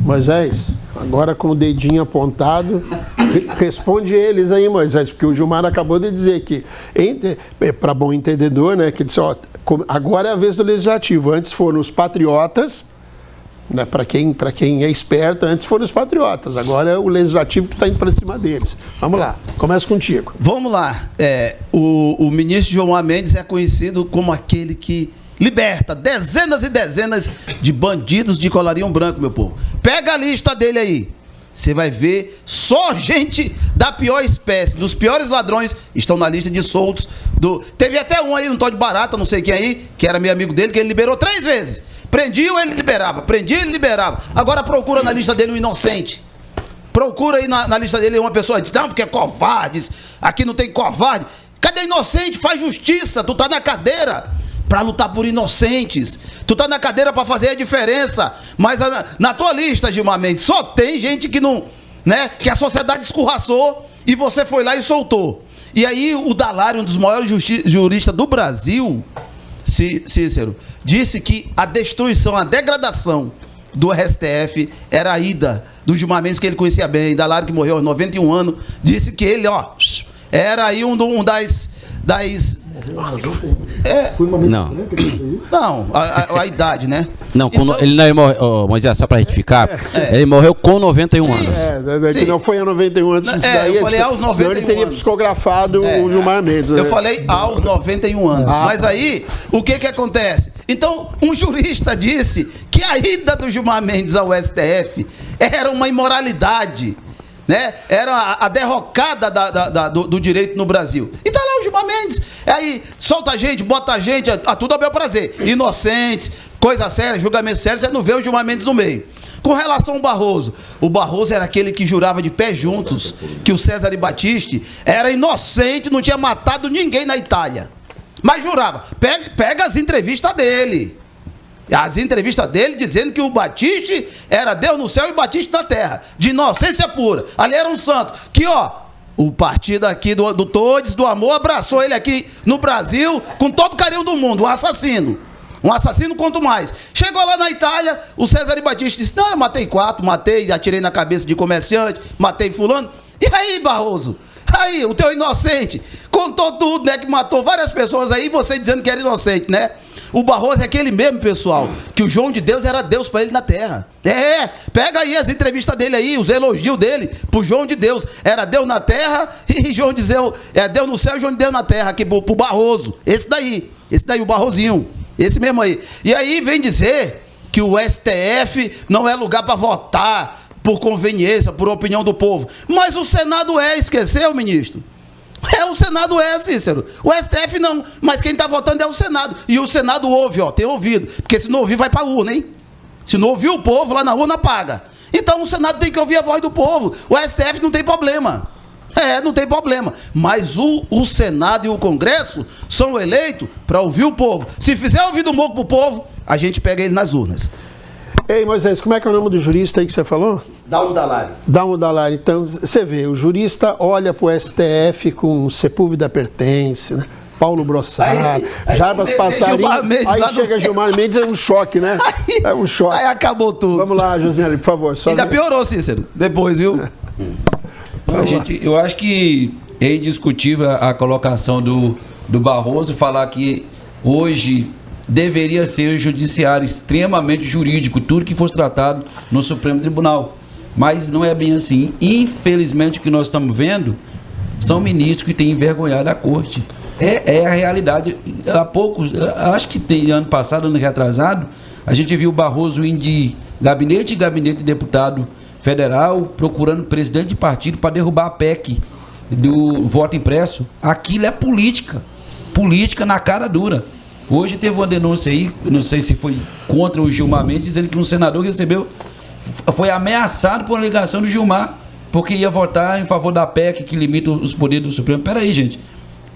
Moisés, agora com o dedinho apontado, responde eles aí, Moisés, porque o Gilmar acabou de dizer que, para bom entendedor, né, que disse, ó, agora é a vez do Legislativo, antes foram os patriotas, né, para quem é esperto, antes foram os patriotas, agora é o Legislativo que está indo para cima deles. Vamos lá, começa contigo. Vamos lá, o ministro Gilmar Mendes é conhecido como aquele que liberta dezenas e dezenas de bandidos de colarinho branco, meu povo. Pega a lista dele aí. Você vai ver só gente da pior espécie, dos piores ladrões, estão na lista de soltos. Teve até um aí, um tal de Barata, não sei quem aí, que era meu amigo dele, que ele liberou 3 vezes. Prendia, ele liberava. Prendia, ele liberava. Agora procura na lista dele um inocente. Procura aí na lista dele uma pessoa que diz, não, porque é covardes, aqui não tem covarde. Cadê inocente? Faz justiça, tu tá na cadeira para lutar por inocentes. Tu tá na cadeira para fazer a diferença. Mas na tua lista, Gilmar Mendes, só tem gente que não, né, que a sociedade escorraçou e você foi lá e soltou. E aí o Dallario, um dos maiores juristas do Brasil, Cícero, disse que a destruição, a degradação do STF era a ida do Gilmar Mendes, que ele conhecia bem. Dallario, que morreu aos 91 anos, disse que ele, ó, era aí um das a idade, né? Não, então, ele não morreu, Moisés, só para retificar, ele morreu com 91 anos. Que não foi a 91 anos. Eu falei aos 91 senão ele teria psicografado o Gilmar Mendes. Eu falei aos 91 anos. Mas aí, o que acontece? Então, um jurista disse que a ida do Gilmar Mendes ao STF era uma imoralidade, né? Era a derrocada do direito no Brasil. E tá lá o Gilmar Mendes. Aí solta a gente, bota a gente, a tudo a bel prazer. Inocentes, coisa séria, julgamento sério, você não vê o Gilmar Mendes no meio. Com relação ao Barroso, o Barroso era aquele que jurava de pé juntos que o Cesare Battisti era inocente, não tinha matado ninguém na Itália. Mas jurava. Pega as entrevistas dele. As entrevistas dele dizendo que o Battisti era Deus no céu e Battisti na terra. De inocência pura. Ali era um santo. Que, ó, o partido aqui do Todes, do Amor, abraçou ele aqui no Brasil com todo o carinho do mundo. Um assassino. Um assassino quanto mais. Chegou lá na Itália, o Cesare Battisti disse, não, eu matei 4, atirei na cabeça de comerciante, matei fulano. E aí, Barroso? Aí, o teu inocente contou tudo, né, que matou várias pessoas aí, você dizendo que era inocente, né? O Barroso é aquele mesmo, pessoal, que o João de Deus era Deus para ele na terra. Pega aí as entrevistas dele aí, os elogios dele pro João de Deus. Era Deus na terra e João de Deus, Deus no céu e João de Deus na terra, aqui pro Barroso. Esse daí, o Barrosinho, esse mesmo aí. E aí vem dizer que o STF não é lugar para votar por conveniência, por opinião do povo. Mas o Senado esqueceu, ministro? O Senado Cícero. O STF não, mas quem está votando é o Senado. E o Senado ouve, ó, tem ouvido. Porque se não ouvir, vai para a urna, hein? Se não ouvir o povo, lá na urna paga. Então o Senado tem que ouvir a voz do povo. O STF não tem problema. Não tem problema. Mas o Senado e o Congresso são eleitos para ouvir o povo. Se fizer ouvido moco pro povo, a gente pega ele nas urnas. Ei, Moisés, como é que é o nome do jurista aí que você falou? Dalmo Dallario. Dalmo Dallario. Então, você vê, o jurista olha para o STF com Sepúlveda Pertence, né? Paulo Brossard, Jarbas Passarinho, aí chega Gilmar Mendes, é um choque, né? É um choque. Aí acabou tudo. Vamos lá, Josiane, por favor. Ainda piorou, Cícero, depois, viu? Eu acho que é indiscutível a colocação do Barroso, falar que hoje deveria ser o judiciário extremamente jurídico, tudo que fosse tratado no Supremo Tribunal. Mas não é bem assim. Infelizmente, o que nós estamos vendo são ministros que têm envergonhado a corte. É a realidade. Há pouco, acho que tem ano passado, ano retrasado, a gente viu o Barroso indo de gabinete em gabinete de deputado federal, procurando presidente de partido para derrubar a PEC do voto impresso. Aquilo é política. Política na cara dura. Hoje teve uma denúncia aí, não sei se foi contra o Gilmar Mendes, dizendo que um senador foi ameaçado por uma ligação do Gilmar, porque ia votar em favor da PEC que limita os poderes do Supremo. Peraí, gente.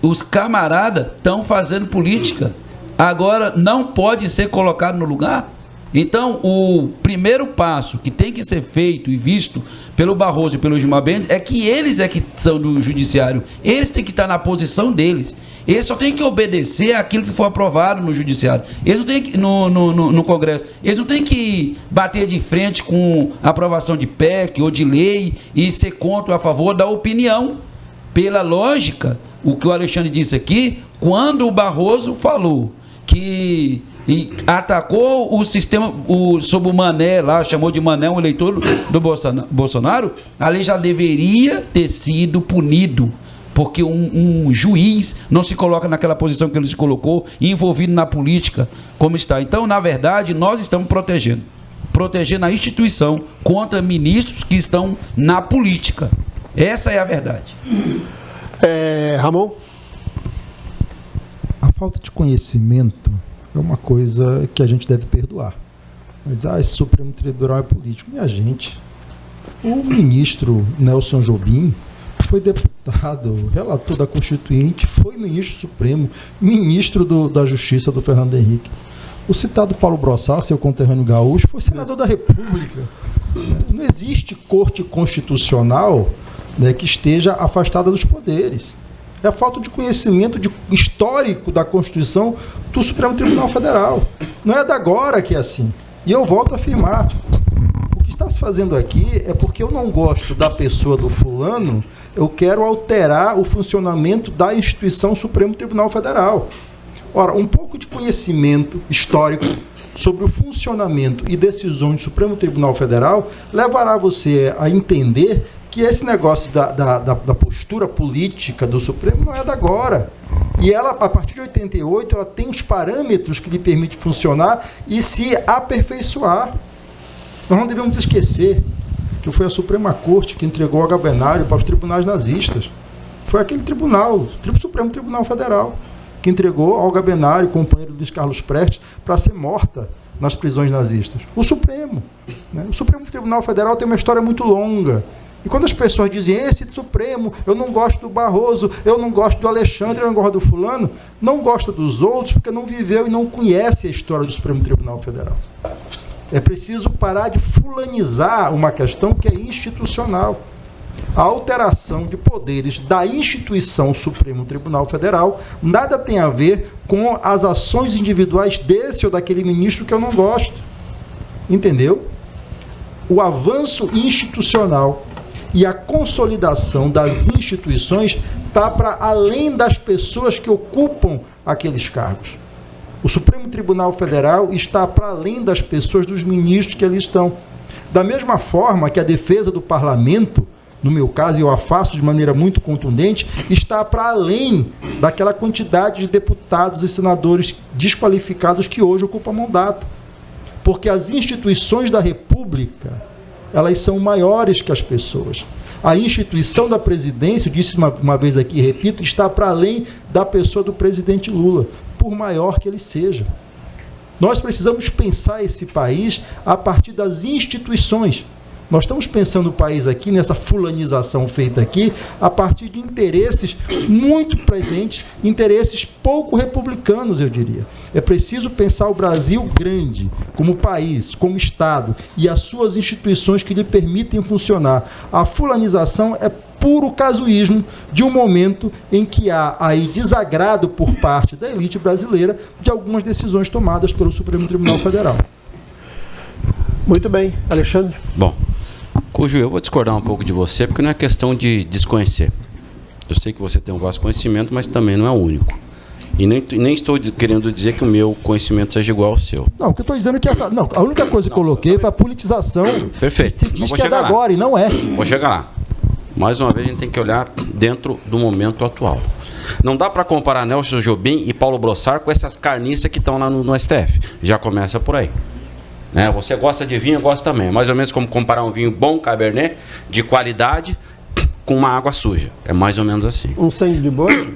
Os camaradas estão fazendo política. Agora não pode ser colocado no lugar. Então, o primeiro passo que tem que ser feito e visto pelo Barroso e pelo Gilmar Mendes é que eles é que são do judiciário. Eles têm que estar na posição deles. Eles só têm que obedecer àquilo que for aprovado no judiciário. Eles não têm que, no Congresso. Eles não têm que bater de frente com a aprovação de PEC ou de lei e ser contra ou a favor da opinião. Pela lógica, o que o Alexandre disse aqui, quando o Barroso falou que atacou o sistema sob o Mané lá, chamou de Mané um eleitor do Bolsonaro, ali já deveria ter sido punido, porque um juiz não se coloca naquela posição que ele se colocou, envolvido na política, como está. Então, na verdade, nós estamos protegendo a instituição contra ministros que estão na política. Essa é a verdade. Ramon? A falta de conhecimento é uma coisa que a gente deve perdoar. Mas, esse Supremo Tribunal é político. Minha gente, o ministro Nelson Jobim foi deputado, relator da Constituinte, foi ministro supremo, ministro da Justiça do Fernando Henrique. O citado Paulo Brossard, seu conterrâneo gaúcho, foi senador da República. Não existe corte constitucional, né, que esteja afastada dos poderes. É a falta de conhecimento histórico da Constituição do Supremo Tribunal Federal. Não é da agora que é assim. E eu volto a afirmar, o que está se fazendo aqui é porque eu não gosto da pessoa do fulano, eu quero alterar o funcionamento da instituição Supremo Tribunal Federal. Ora, um pouco de conhecimento histórico sobre o funcionamento e decisões do Supremo Tribunal Federal levará você a entender que esse negócio da postura política do Supremo não é da agora. E ela, a partir de 88, ela tem os parâmetros que lhe permitem funcionar e se aperfeiçoar. Nós não devemos esquecer que foi a Suprema Corte que entregou o Agabenário para os tribunais nazistas. Foi aquele tribunal, o Supremo Tribunal Federal, que entregou ao Gabenário, companheiro Luiz Carlos Prestes, para ser morta nas prisões nazistas. O Supremo. Né? O Supremo Tribunal Federal tem uma história muito longa. E quando as pessoas dizem, esse Supremo, eu não gosto do Barroso, eu não gosto do Alexandre, eu não gosto do fulano, não gosta dos outros porque não viveu e não conhece a história do Supremo Tribunal Federal. É preciso parar de fulanizar uma questão que é institucional. A alteração de poderes da instituição Supremo Tribunal Federal nada tem a ver com as ações individuais desse ou daquele ministro que eu não gosto. Entendeu? O avanço institucional e a consolidação das instituições está para além das pessoas que ocupam aqueles cargos. O Supremo Tribunal Federal está para além das pessoas, dos ministros que ali estão. Da mesma forma que a defesa do parlamento, no meu caso, eu a faço de maneira muito contundente, está para além daquela quantidade de deputados e senadores desqualificados que hoje ocupam mandato. Porque as instituições da República, elas são maiores que as pessoas. A instituição da presidência, eu disse uma vez aqui, repito, está para além da pessoa do presidente Lula, por maior que ele seja. Nós precisamos pensar esse país a partir das instituições. Nós estamos pensando o país aqui, nessa fulanização feita aqui, a partir de interesses muito presentes, interesses pouco republicanos, eu diria. É preciso pensar o Brasil grande, como país, como Estado, e as suas instituições que lhe permitem funcionar. A fulanização é puro casuísmo de um momento em que há aí desagrado por parte da elite brasileira de algumas decisões tomadas pelo Supremo Tribunal Federal. Muito bem. Alexandre? Bom, Cujo, eu vou discordar um pouco de você, porque não é questão de desconhecer. Eu sei que você tem um vasto conhecimento, mas também não é o único. E nem estou querendo dizer que o meu conhecimento seja igual ao seu. Não, o que eu estou dizendo é que a única coisa que eu coloquei foi a politização. Perfeito. Se diz que é da agora e não é. Vou chegar lá. Mais uma vez, a gente tem que olhar dentro do momento atual. Não dá para comparar Nelson Jobim e Paulo Brossard com essas carniças que estão lá no STF. Já começa por aí. Você gosta de vinho, eu gosto também. Mais ou menos como comparar um vinho bom, Cabernet, de qualidade, com uma água suja. É mais ou menos assim. Um sangue de boi?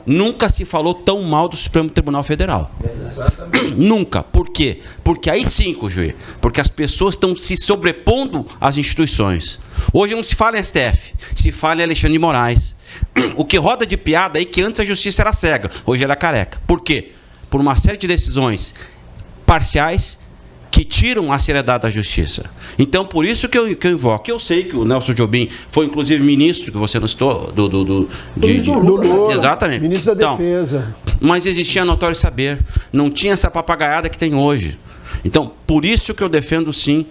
Nunca se falou tão mal do Supremo Tribunal Federal. Exatamente. Nunca. Por quê? Porque aí sim, juiz, porque as pessoas estão se sobrepondo às instituições. Hoje não se fala em STF, se fala em Alexandre de Moraes. O que roda de piada aí que antes a justiça era cega, hoje ela é careca. Por quê? Por uma série de decisões parciais que tiram a seriedade da justiça. Então, por isso que eu invoco. Eu sei que o Nelson Jobim foi, inclusive, ministro, que você não citou, do Lula, exatamente. Ministro da Defesa. Mas existia notório saber. Não tinha essa papagaiada que tem hoje. Então, por isso que eu defendo, sim,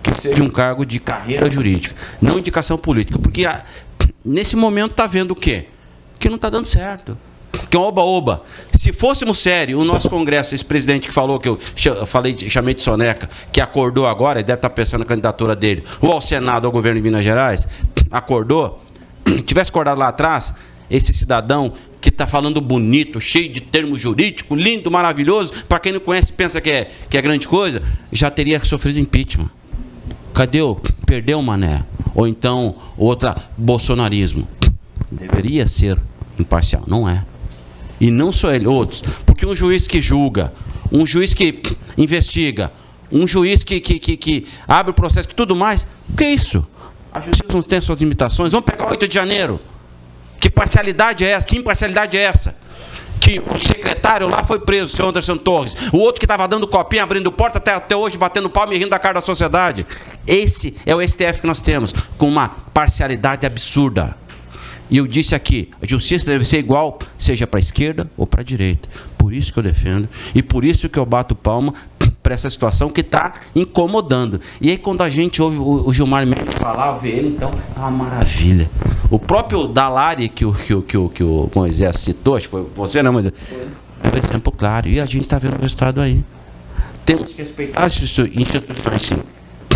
que seja um cargo de carreira jurídica, não indicação política. Porque nesse momento está vendo o quê? Que não está dando certo. Que é um oba-oba. Se fôssemos sérios, o nosso Congresso, esse presidente que falou, que eu chamei de soneca, que acordou agora, e deve estar pensando na candidatura dele, ou ao Senado, ou ao governo de Minas Gerais, acordou, tivesse acordado lá atrás, esse cidadão que está falando bonito, cheio de termos jurídicos, lindo, maravilhoso, para quem não conhece pensa que é grande coisa, já teria sofrido impeachment. Cadê o perdeu o mané? Ou então, outra, bolsonarismo. Deveria ser imparcial, não é. E não só ele, outros. Porque um juiz que julga, um juiz que investiga, um juiz que abre o processo e tudo mais, o que é isso? A justiça não tem suas limitações. Vamos pegar o 8 de janeiro. Que parcialidade é essa? Que imparcialidade é essa? Que o secretário lá foi preso, o senhor Anderson Torres. O outro que estava dando copinha, abrindo porta, até hoje batendo palma e rindo da cara da sociedade. Esse é o STF que nós temos, com uma parcialidade absurda. E eu disse aqui, a justiça deve ser igual, seja para a esquerda ou para a direita. Por isso que eu defendo e por isso que eu bato palma para essa situação que está incomodando. E aí quando a gente ouve o Gilmar Mendes falar, ouve ele, então, é uma maravilha. O próprio Dalari que o Moisés citou, acho que foi você, né, Moisés? É um exemplo claro. E a gente está vendo o resultado aí. Temos que respeitar as instituições, sim.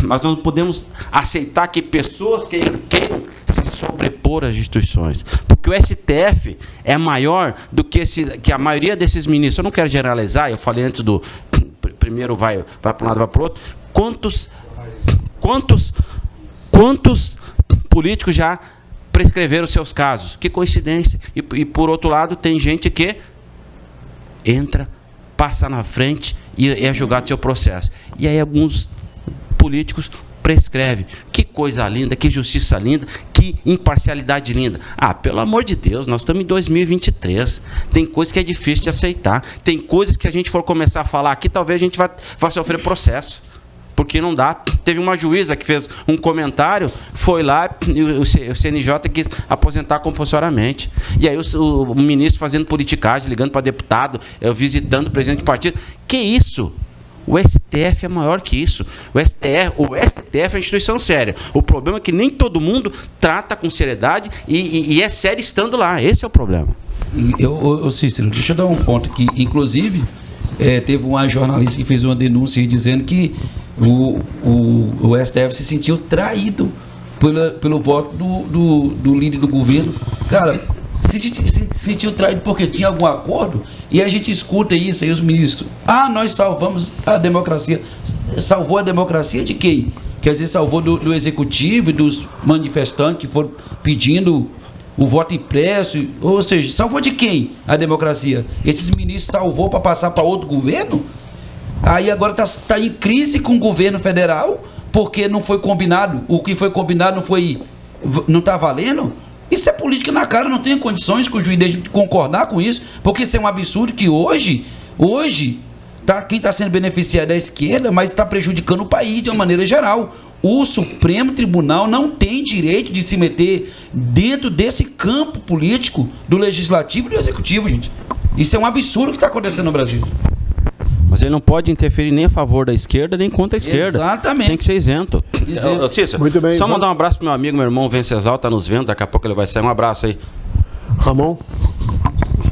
Mas não podemos aceitar que pessoas queiram se sobrepor às instituições. Porque o STF é maior do que a maioria desses ministros. Eu não quero generalizar, eu falei antes do... Primeiro vai para um lado, vai para o outro. Quantos políticos já prescreveram seus casos? Que coincidência. E por outro lado, tem gente que entra, passa na frente e é julgado seu processo. E aí alguns políticos prescreve. Que coisa linda, que justiça linda, que imparcialidade linda. Ah, pelo amor de Deus, nós estamos em 2023. Tem coisas que é difícil de aceitar. Tem coisas que, se a gente for começar a falar aqui, talvez a gente vai sofrer processo. Porque não dá. Teve uma juíza que fez um comentário, foi lá e o CNJ quis aposentar compulsoriamente. E aí o ministro fazendo politicagem, ligando para deputado, visitando o presidente do partido. Que isso? O STF é maior que isso. O STF é uma instituição séria. O problema é que nem todo mundo trata com seriedade e é sério estando lá. Esse é o problema. Cícero, deixa eu dar um ponto aqui. Inclusive, teve uma jornalista que fez uma denúncia dizendo que o STF se sentiu traído pelo voto do líder do governo. Cara, se sentiu traído porque tinha algum acordo, e a gente escuta isso aí, os ministros. Nós salvamos a democracia. Salvou a democracia de quem? Quer dizer, salvou do executivo e dos manifestantes que foram pedindo o voto impresso, ou seja, salvou de quem a democracia? Esses ministros salvou para passar para outro governo? Aí agora está em crise com o governo federal, porque não foi combinado, o que foi combinado não está valendo? Isso é política na cara, não tenho condições que o juiz deixe de concordar com isso, porque isso é um absurdo que hoje quem está sendo beneficiado é a esquerda, mas está prejudicando o país de uma maneira geral. O Supremo Tribunal não tem direito de se meter dentro desse campo político do Legislativo e do Executivo, gente. Isso é um absurdo que está acontecendo no Brasil. Mas ele não pode interferir nem a favor da esquerda, nem contra a esquerda. Exatamente. Tem que ser isento. Cícero, muito bem. Só mandar um abraço pro meu amigo, meu irmão Venceslau, tá nos vendo, daqui a pouco ele vai sair. Um abraço aí. Ramon?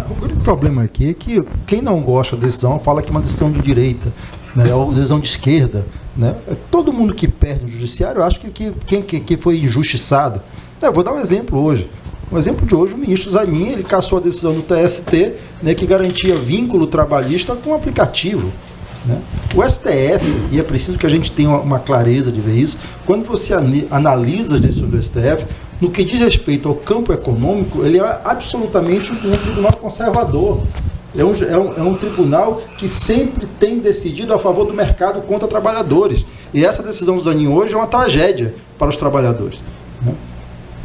O grande problema aqui é que quem não gosta da decisão fala que é uma decisão de direita, né, ou decisão de esquerda. Né? Todo mundo que perde no judiciário, eu acho que quem foi injustiçado. Eu vou dar um exemplo hoje. Um exemplo de hoje, o ministro Zanin, ele cassou a decisão do TST, né, que garantia vínculo trabalhista com o aplicativo. Né? O STF, e é preciso que a gente tenha uma clareza de ver isso, quando você analisa as decisões do STF, no que diz respeito ao campo econômico, ele é absolutamente um tribunal conservador. É um tribunal que sempre tem decidido a favor do mercado contra trabalhadores. E essa decisão do Zanin hoje é uma tragédia para os trabalhadores. Né?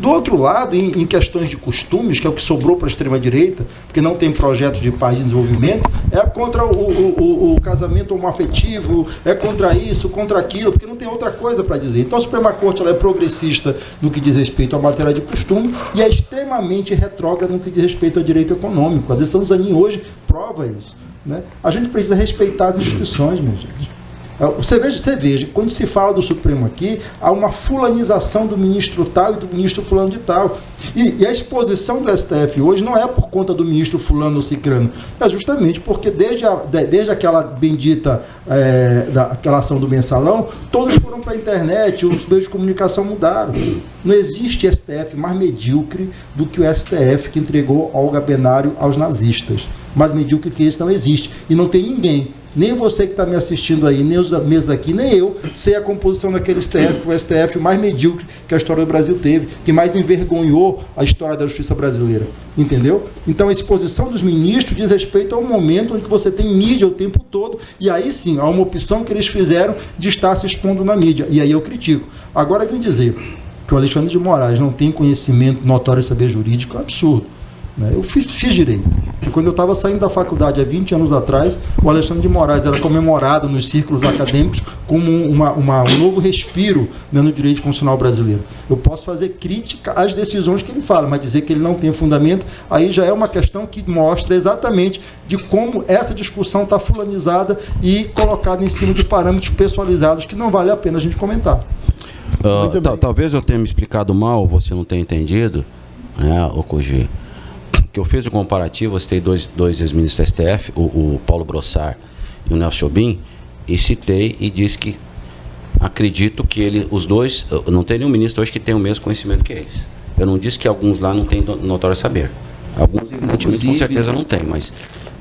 Do outro lado, em questões de costumes, que é o que sobrou para a extrema-direita, porque não tem projeto de paz e desenvolvimento, é contra o casamento homoafetivo, é contra isso, contra aquilo, porque não tem outra coisa para dizer. Então a Suprema Corte ela é progressista no que diz respeito à matéria de costume e é extremamente retrógrada no que diz respeito ao direito econômico. A decisão Zanin hoje prova isso, né? A gente precisa respeitar as instituições, meu gente. Você veja, quando se fala do Supremo aqui, há uma fulanização do ministro tal e do ministro fulano de tal. E a exposição do STF hoje não é por conta do ministro fulano ou cicrano, é justamente porque desde aquela bendita, aquela ação do mensalão, todos foram para a internet, os meios de comunicação mudaram. Não existe STF mais medíocre do que o STF que entregou Olga Benário aos nazistas. Mais medíocre que esse não existe. E não tem ninguém. Nem você que está me assistindo aí, nem os da mesa aqui, nem eu, sei a composição daquele STF, o STF mais medíocre que a história do Brasil teve, que mais envergonhou a história da justiça brasileira. Entendeu? Então a exposição dos ministros diz respeito ao momento onde você tem mídia o tempo todo, e aí sim, há uma opção que eles fizeram de estar se expondo na mídia. E aí eu critico. Agora vem dizer que o Alexandre de Moraes não tem conhecimento notório e saber jurídico, é um absurdo. Eu fiz direito. E quando eu estava saindo da faculdade há 20 anos atrás, o Alexandre de Moraes era comemorado nos círculos acadêmicos como um novo respiro, né, no direito constitucional brasileiro. Eu posso fazer crítica às decisões que ele fala, mas dizer que ele não tem fundamento, aí já é uma questão que mostra exatamente de como essa discussão está fulanizada e colocada em cima de parâmetros pessoalizados que não vale a pena a gente comentar. Talvez eu tenha me explicado mal, você não tenha entendido, né, Okuji, que eu fiz o comparativo, eu citei dois ex-ministros do STF, o Paulo Brossard e o Nelson Jobim, e citei e disse que acredito que os dois, não tem nenhum ministro hoje que tenha o mesmo conhecimento que eles. Eu não disse que alguns lá não têm notório saber. Alguns, evidentemente, com certeza não têm, mas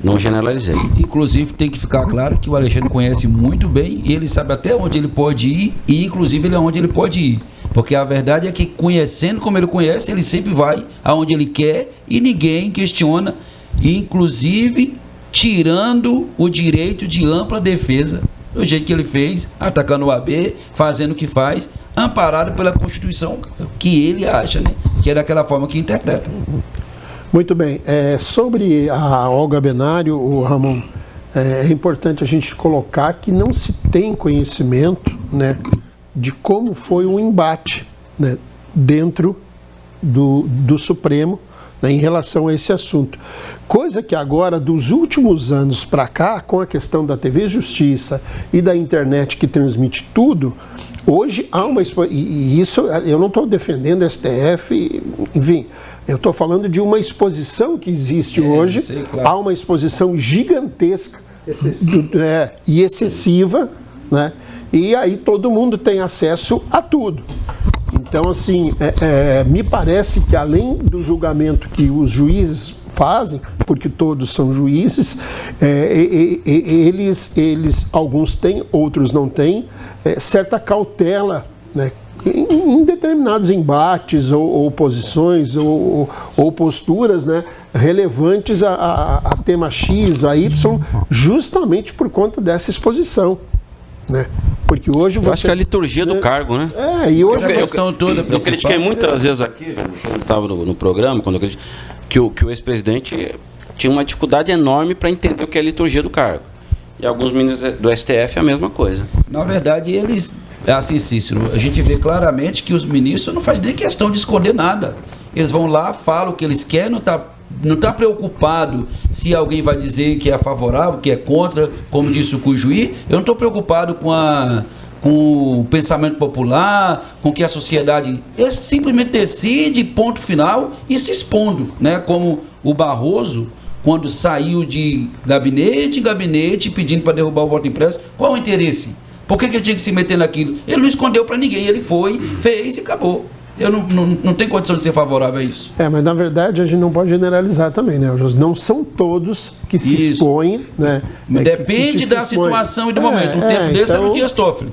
não generalizei. Inclusive, tem que ficar claro que o Alexandre conhece muito bem, e ele sabe até onde ele pode ir, e inclusive ele é onde ele pode ir. Porque a verdade é que, conhecendo como ele conhece, ele sempre vai aonde ele quer e ninguém questiona, inclusive tirando o direito de ampla defesa, do jeito que ele fez, atacando o AB, fazendo o que faz, amparado pela Constituição que ele acha, né? Que é daquela forma que interpreta. Muito bem. Sobre a Olga Benário, o Ramon, é importante a gente colocar que não se tem conhecimento, né, de como foi o embate, né, dentro do Supremo, né, em relação a esse assunto. Coisa que agora, dos últimos anos para cá, com a questão da TV Justiça e da internet que transmite tudo, hoje há uma... E isso, eu não estou defendendo STF, enfim, eu estou falando de uma exposição que existe hoje, sei, claro. Há uma exposição gigantesca e excessiva, né? E aí todo mundo tem acesso a tudo. Então, assim, me parece que além do julgamento que os juízes fazem, porque todos são juízes, eles alguns têm, outros não têm, certa cautela, né, em determinados embates ou posições ou posturas, né, relevantes a tema X, a Y, justamente por conta dessa exposição, né? Porque hoje você... Eu acho que é a liturgia do cargo, né? E hoje eu critiquei muitas vezes aqui, quando estava no programa, quando eu critiquei, que o ex-presidente tinha uma dificuldade enorme para entender o que é a liturgia do cargo. E alguns ministros do STF é a mesma coisa. Na verdade, eles... Assim, Cícero, a gente vê claramente que os ministros não fazem nem questão de esconder nada. Eles vão lá, falam o que eles querem, não tá preocupado se alguém vai dizer que é favorável, que é contra, como disse o Cujuí. Eu não estou preocupado com o pensamento popular, com que a sociedade... Ele simplesmente decide, ponto final, e se expondo, né? Como o Barroso, quando saiu de gabinete em gabinete pedindo para derrubar o voto impresso. Qual o interesse? Por que ele tinha que se meter naquilo? Ele não escondeu para ninguém, ele foi, fez e acabou. Eu não tenho condição de ser favorável a isso. Mas na verdade a gente não pode generalizar também, né? Não são todos que se expõem, né? Depende da situação e do momento. Um tempo desse era o Dias Toffoli.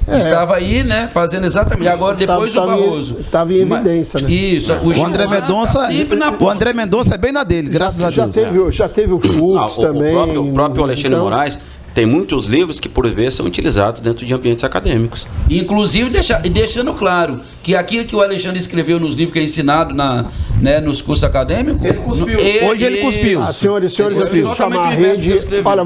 Estava aí, né? Fazendo exatamente. Agora depois o Barroso. Estava em evidência, né? Isso. O André Mendonça é bem na dele, graças a Deus. Já teve o Fux também. O próprio Alexandre Moraes Tem muitos livros que, por vezes, são utilizados dentro de ambientes acadêmicos. Inclusive, deixando claro que aquilo que o Alexandre escreveu nos livros que é ensinado nos cursos acadêmicos... Ele cuspiu. Hoje ele cuspiu. Senhores, Ele eu preciso chamar a rede. Olha,